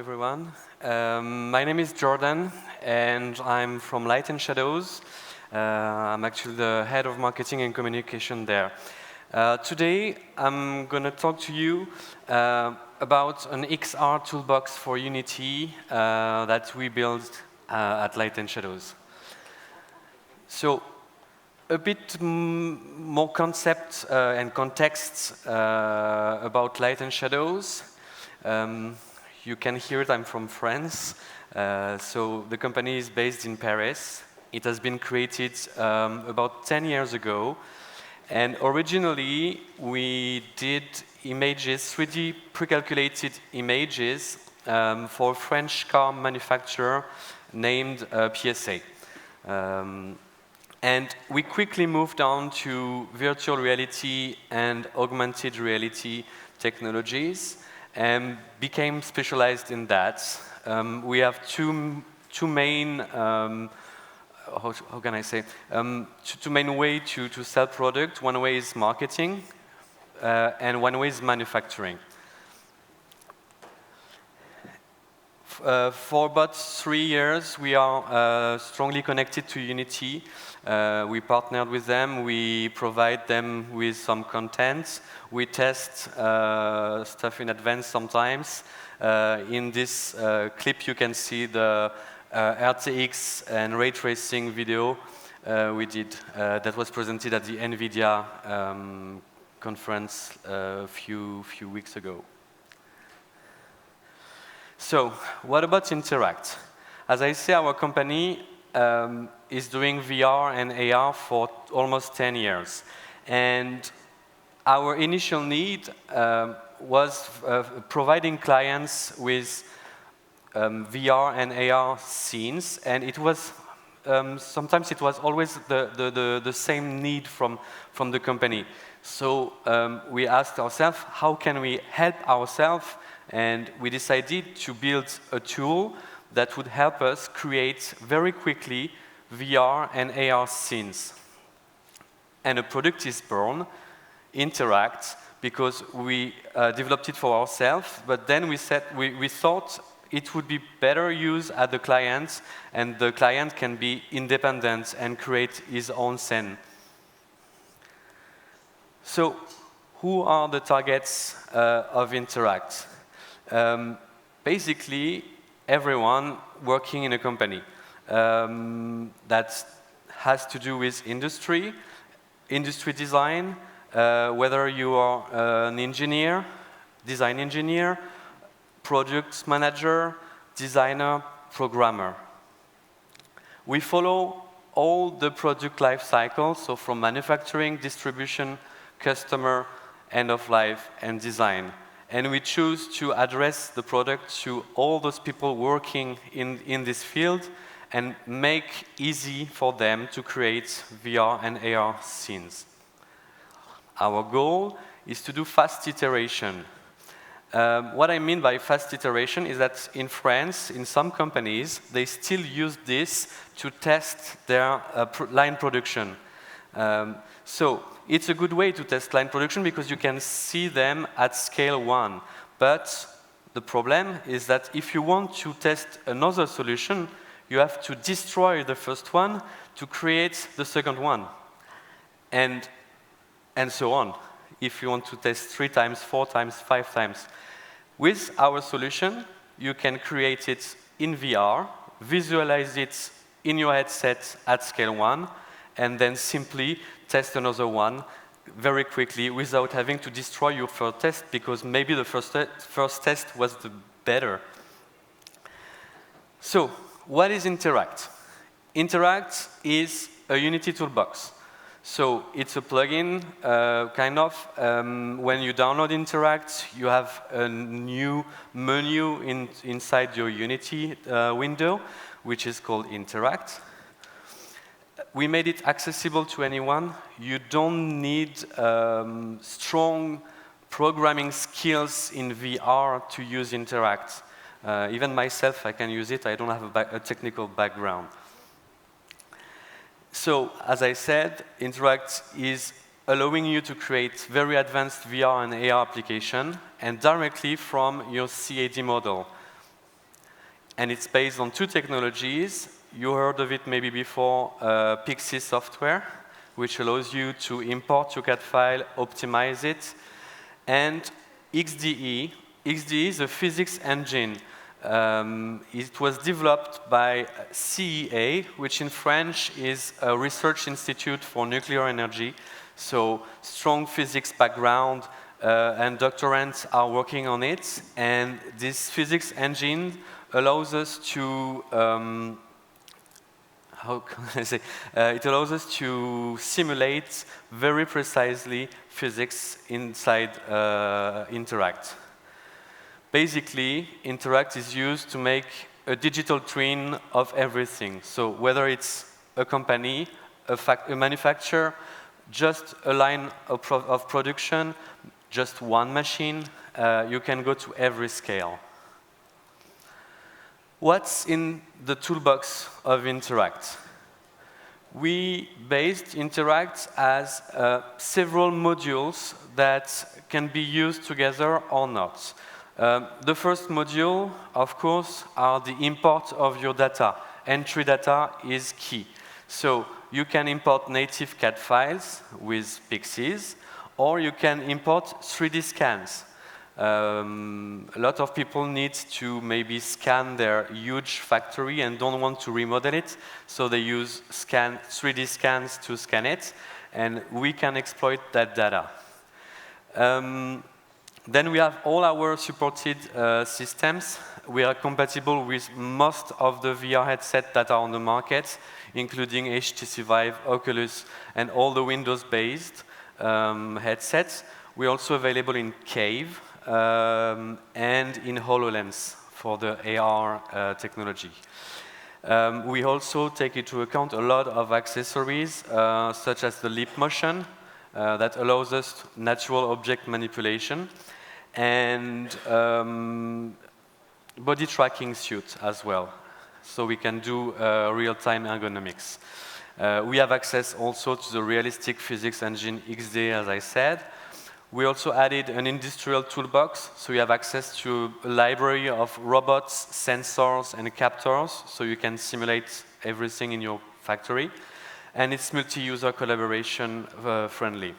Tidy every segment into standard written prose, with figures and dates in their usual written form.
everyone. My name is Jordan, and I'm from Light&Shadows. I'm actually the head of marketing and communication there. Today, I'm going to talk to you about an XR toolbox for Unity that we built at Light&Shadows. So, a bit more concept and context about Light&Shadows. You can hear it, I'm from France. So the company is based in Paris. It has been created about 10 years ago. And originally, we did images, 3D pre-calculated images for a French car manufacturer named PSA. And we quickly moved on to virtual reality and augmented reality technologies and became specialized in that. We have two main, how can I say, two main ways to sell product. One way is marketing, and one way is manufacturing. For about 3 years, we are strongly connected to Unity. We partnered with them. We provide them with some content. We test stuff in advance sometimes. In this clip, you can see the RTX and ray tracing video we did that was presented at the NVIDIA conference a few weeks ago. So, what about Interact? As I say, our company is doing VR and AR for almost 10 years. And our initial need was providing clients with VR and AR scenes. And it was, sometimes it was always the same need from the company. So we asked ourselves, how can we help ourselves? And we decided to build a tool that would help us create very quickly VR and AR scenes. And a product is born, Interact, because we developed it for ourselves, but then we thought it would be better used at the client, and the client can be independent and create his own scene. So, who are the targets of Interact? Basically, everyone working in a company that has to do with industry design, whether you are an engineer, design engineer, product manager, designer, programmer. We follow all the product life cycles, so from manufacturing, distribution, customer, end of life, and design. And we choose to address the product to all those people working in this field and make easy for them to create VR and AR scenes. Our goal is to do fast iteration. What I mean by fast iteration is that in France, in some companies, they still use this to test their line production. So it's a good way to test line production because you can see them at scale 1. But the problem is that if you want to test another solution, you have to destroy the first one to create the second one. And so on, if you want to test 3 times, 4 times, 5 times. With our solution, you can create it in VR, visualize it in your headset at scale 1, and then simply test another one very quickly without having to destroy your first test because maybe the first test was the better. So, what is Interact? Interact is a Unity toolbox. So, it's a plugin, kind of. When you download Interact, you have a new menu inside your Unity window, which is called Interact. We made it accessible to anyone. You don't need strong programming skills in VR to use Interact. Even myself, I can use it. I don't have a technical background. So, as I said, Interact is allowing you to create very advanced VR and AR application and directly from your CAD model. and it's based on two technologies. You heard of it maybe before, Pixie software, which allows you to import your CAD file, optimize it, and XDE. XDE is a physics engine. It was developed by CEA, which in French is a research institute for nuclear energy. So strong physics background, and doctorants are working on it. And this physics engine allows us to how can I say? It allows us to simulate very precisely physics inside INTERACT. Basically, INTERACT is used to make a digital twin of everything. So whether it's a company, a manufacturer, just a line of production, just one machine, you can go to every scale. What's in the toolbox of INTERACT? We based INTERACT as several modules that can be used together or not. The first module, of course, are the import of your data. Entry data is key. So you can import native CAD files with Pixies, or you can import 3D scans. A lot of people need to maybe scan their huge factory and don't want to remodel it, so they use 3D scans to scan it, and we can exploit that data. Then we have all our supported systems. We are compatible with most of the VR headsets that are on the market, including HTC Vive, Oculus, and all the Windows-based headsets. We're also available in Cave, and in HoloLens for the AR technology. We also take into account a lot of accessories, such as the leap motion, that allows us natural object manipulation, and body tracking suit as well, so we can do real-time ergonomics. We have access also to the realistic physics engine XD, as I said. We also added an industrial toolbox, so you have access to a library of robots, sensors, and captors, so you can simulate everything in your factory. And it's multi-user collaboration friendly.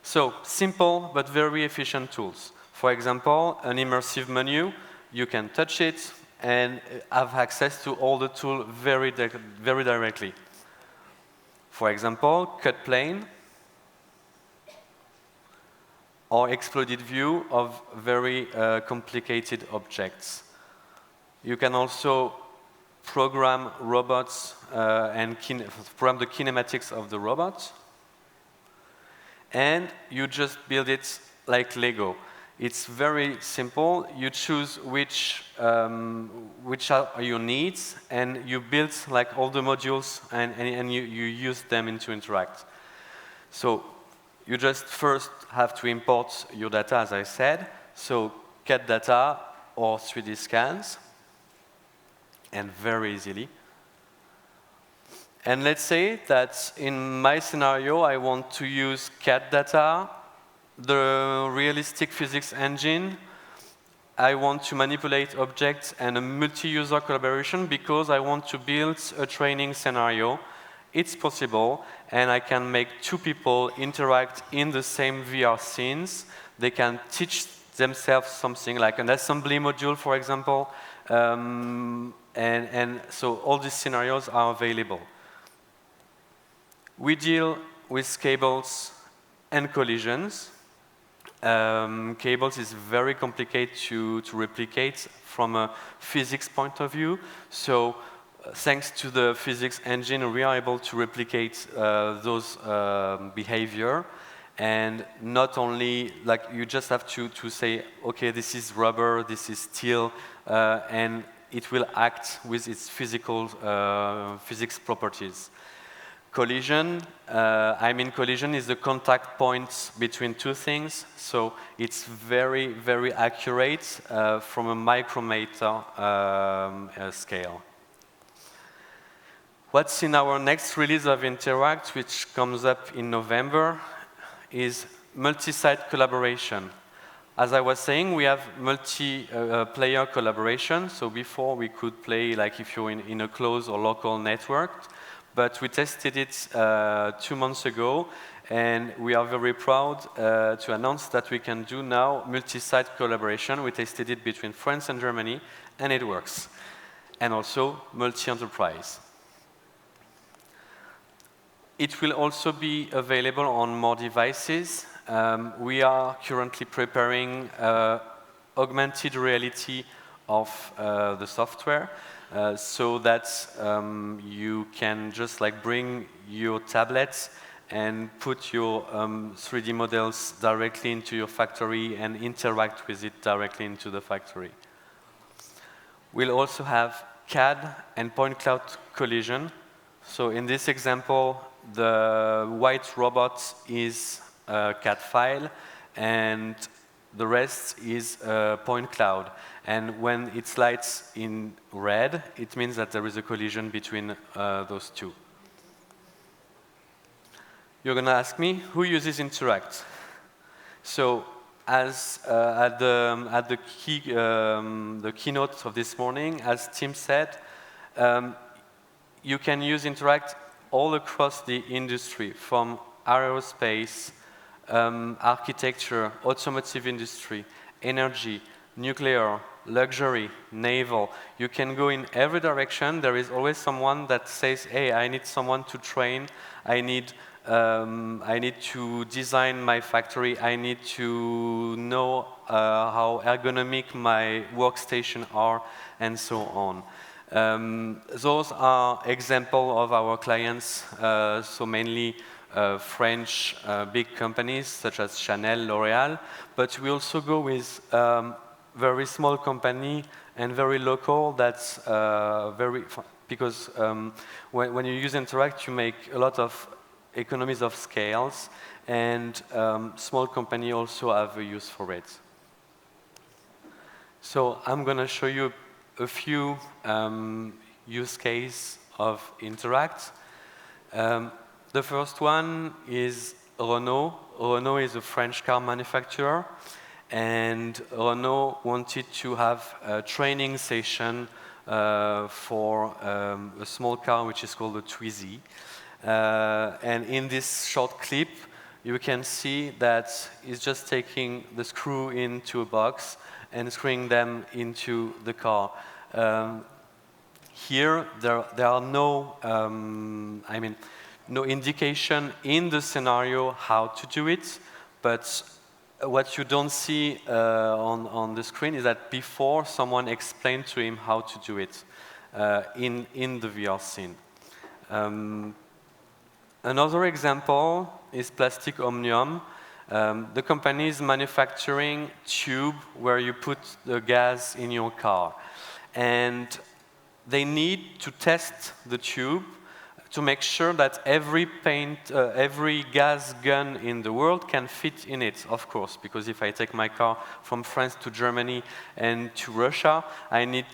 So, simple but very efficient tools. For example, an immersive menu, you can touch it and have access to all the tools very directly. For example, cut plane, or exploded view of very complicated objects. You can also program robots and program the kinematics of the robot. And you just build it like Lego. It's very simple. You choose which are your needs, and you build like all the modules, and you use them into INTERACT. So you just first have to import your data, as I said. So CAD data or 3D scans, and very easily. And let's say that in my scenario, I want to use CAD data, the realistic physics engine. I want to manipulate objects and a multi-user collaboration because I want to build a training scenario. It's possible, and I can make two people interact in the same VR scenes. They can teach themselves something like an assembly module, for example, and so all these scenarios are available. We deal with cables and collisions. Cables is very complicated to replicate from a physics point of view. So thanks to the physics engine, we are able to replicate those behavior. And not only, like, you just have to say, okay, this is rubber, this is steel, and it will act with its physical physics properties. Collision, collision is the contact points between two things, so it's very, very accurate from a micrometer scale. What's in our next release of INTERACT, which comes up in November, is multi-site collaboration. As I was saying, we have multi-player collaboration. So before we could play like if you're in a closed or local network, but we tested it 2 months ago, and we are very proud to announce that we can do now multi-site collaboration. We tested it between France and Germany, and it works. And also multi-enterprise. It will also be available on more devices. We are currently preparing augmented reality of the software so that you can just like bring your tablets and put your 3D models directly into your factory and interact with it directly into the factory. We'll also have CAD and point cloud collision. So in this example, the white robot is a CAD file, and the rest is a point cloud. And when it lights in red, it means that there is a collision between those two. You're going to ask me, who uses Interact? So as at the keynote of this morning, as Tim said, you can use Interact all across the industry, from aerospace, architecture, automotive industry, energy, nuclear, luxury, naval. You can go in every direction. There is always someone that says, hey, I need someone to train. I need to design my factory. I need to know how ergonomic my workstation are, and so on. Those are examples of our clients, so mainly French big companies such as Chanel, L'Oréal, but we also go with very small company and very local. That's because when you use Interact, you make a lot of economies of scales, and small company also have a use for it. So I'm going to show you a few use cases of Interact. The first one is Renault. Renault is a French car manufacturer, and Renault wanted to have a training session for a small car which is called a Twizy. And in this short clip, you can see that it's just taking the screw into a box and screwing them into the car. Here, there are no, no indication in the scenario how to do it, but what you don't see on the screen is that before someone explained to him how to do it in the VR scene. Another example is Plastic Omnium. The company is manufacturing tube where you put the gas in your car. And they need to test the tube to make sure that every gas gun in the world can fit in it, of course, because if I take my car from France to Germany and to Russia, I need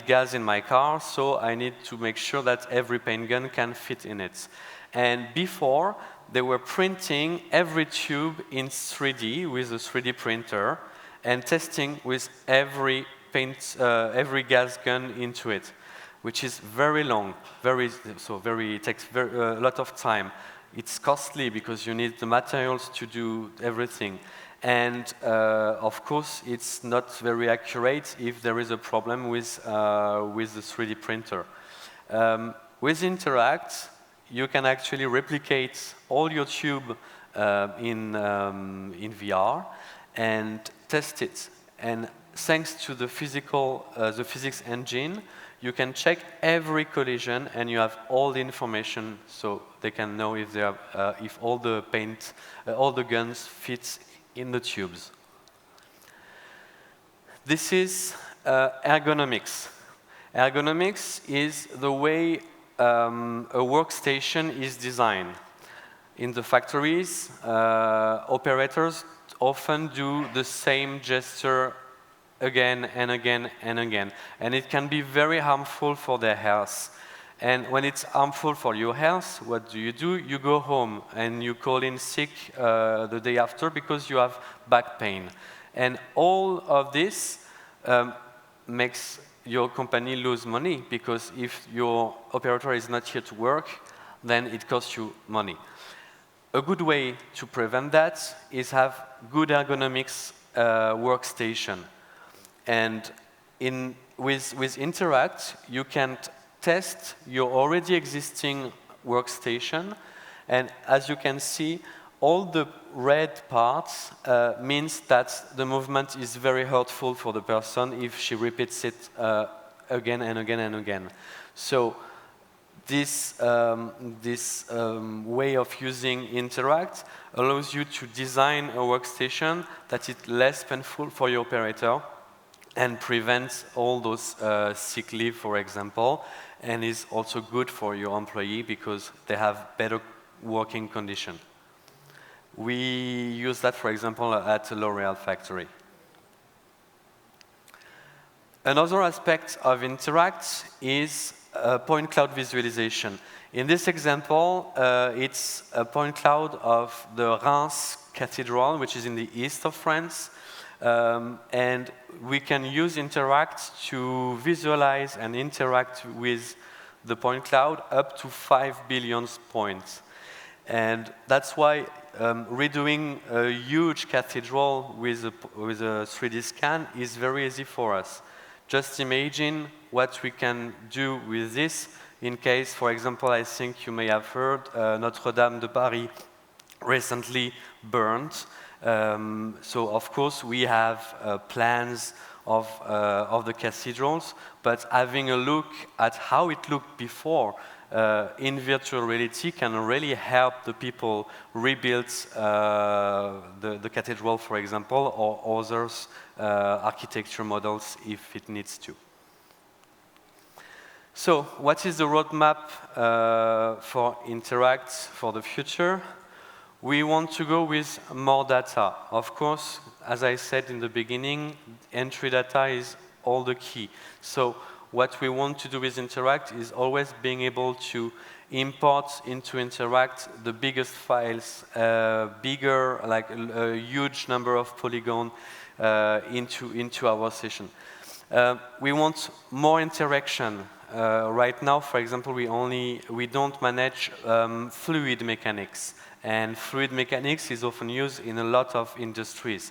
gas in my car, so I need to make sure that every paint gun can fit in it. And before, they were printing every tube in 3D with a 3D printer and testing with every gas gun into it, which is very long, it takes a lot of time. It's costly because you need the materials to do everything. And of course, it's not very accurate if there is a problem with the 3D printer. With Interact, you can actually replicate all your tube in VR and test it. And thanks to the physics engine, you can check every collision, and you have all the information, so they can know if all the guns fit in the tubes. This is ergonomics. Ergonomics is the way a workstation is designed. In the factories, operators often do the same gesture again and again and again. And it can be very harmful for their health. And when it's harmful for your health, what do? You go home and you call in sick the day after because you have back pain. And all of this makes your company lose money, because if your operator is not here to work, then it costs you money. A good way to prevent that is have good ergonomics workstation. And with Interact, you can test your already existing workstation. And as you can see, all the red parts means that the movement is very hurtful for the person if she repeats it again and again and again. So this way of using Interact allows you to design a workstation that is less painful for your operator and prevents all those sick leave, for example, and is also good for your employee because they have better working conditions. We use that, for example, at a L'Oreal factory. Another aspect of Interact is point cloud visualization. In this example, it's a point cloud of the Reims Cathedral, which is in the east of France. And we can use Interact to visualize and interact with the point cloud up to 5 billion points. And that's why redoing a huge cathedral with a 3D scan is very easy for us. Just imagine what we can do with this in case, for example, I think you may have heard Notre Dame de Paris recently burned. So of course we have plans of the cathedrals, but having a look at how it looked before in virtual reality can really help the people rebuild the cathedral, for example, or others architecture models if it needs to. So what is the roadmap for Interact for the future? We want to go with more data. Of course, as I said in the beginning, entry data is all the key. So what we want to do with Interact is always being able to import into Interact the biggest files, bigger, like a huge number of polygons into our session. We want more interaction. Right now, for example, we don't manage fluid mechanics. And fluid mechanics is often used in a lot of industries.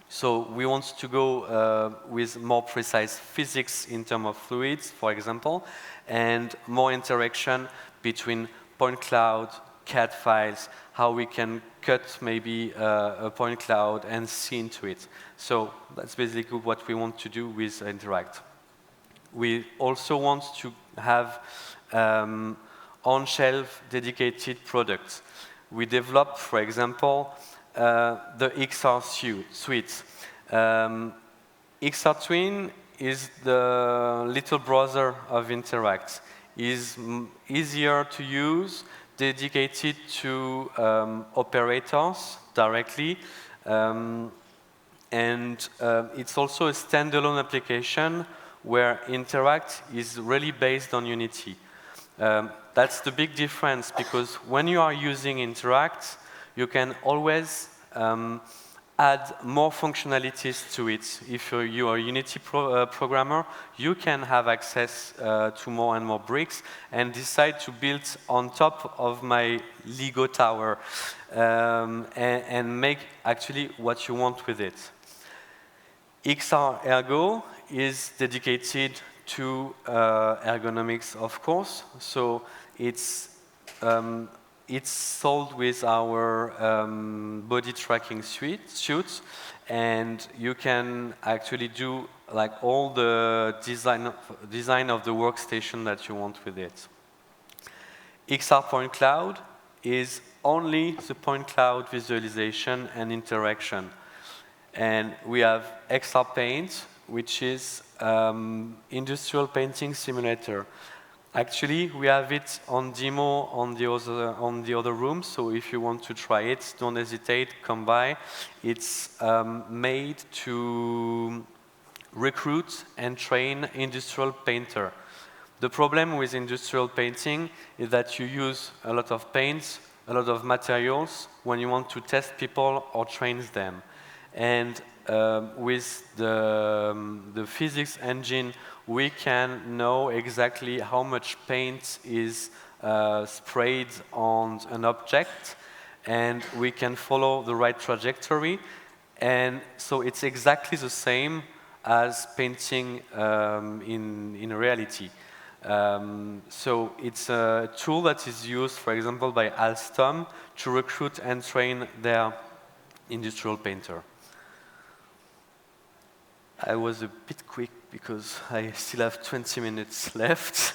So we want to go with more precise physics in terms of fluids, for example, and more interaction between point cloud, CAD files, how we can cut maybe a point cloud and see into it. So that's basically what we want to do with Interact. We also want to have on-shelf dedicated products. We developed, for example, the XR suite. XR Twin is the little brother of Interact. It's easier to use, dedicated to operators directly, and it's also a standalone application where Interact is really based on Unity. That's the big difference, because when you are using Interact, you can always add more functionalities to it. If you are a Unity programmer, you can have access to more and more bricks and decide to build on top of my Lego tower and make actually what you want with it. XR Ergo is dedicated to ergonomics, of course. So it's sold with our body tracking suits, and you can actually do like all the design of the workstation that you want with it. XR Point Cloud is only the point cloud visualization and interaction. And we have XR Paint, which is industrial painting simulator. Actually, we have it on demo on the other room, so if you want to try it, don't hesitate, come by. It's made to recruit and train industrial painter. The problem with industrial painting is that you use a lot of paints, a lot of materials when you want to test people or train them. And with the physics engine, we can know exactly how much paint is sprayed on an object, and we can follow the right trajectory. And so it's exactly the same as painting in reality. So it's a tool that is used, for example, by Alstom to recruit and train their industrial painter. I was a bit quick because I still have 20 minutes left.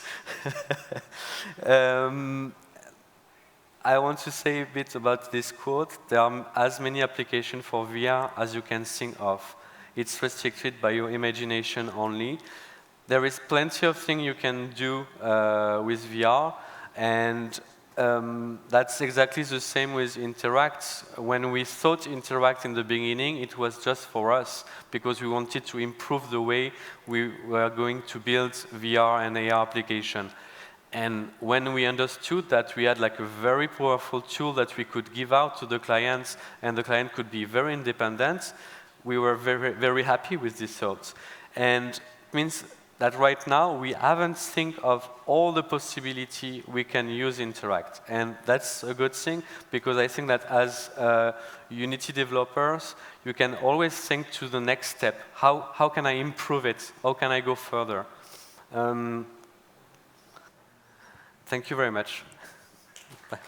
I want to say a bit about this quote. There are as many applications for VR as you can think of. It's restricted by your imagination only. There is plenty of things you can do with VR, and that's exactly the same with Interact. When we thought Interact in the beginning, it was just for us, because we wanted to improve the way we were going to build VR and AR application. And when we understood that we had like a very powerful tool that we could give out to the clients, and the client could be very independent, we were very, very happy with this thought. And it means that right now we haven't think of all the possibility we can use Interact. And that's a good thing, because I think that as Unity developers, you can always think to the next step. How can I improve it? How can I go further? Thank you very much. Bye.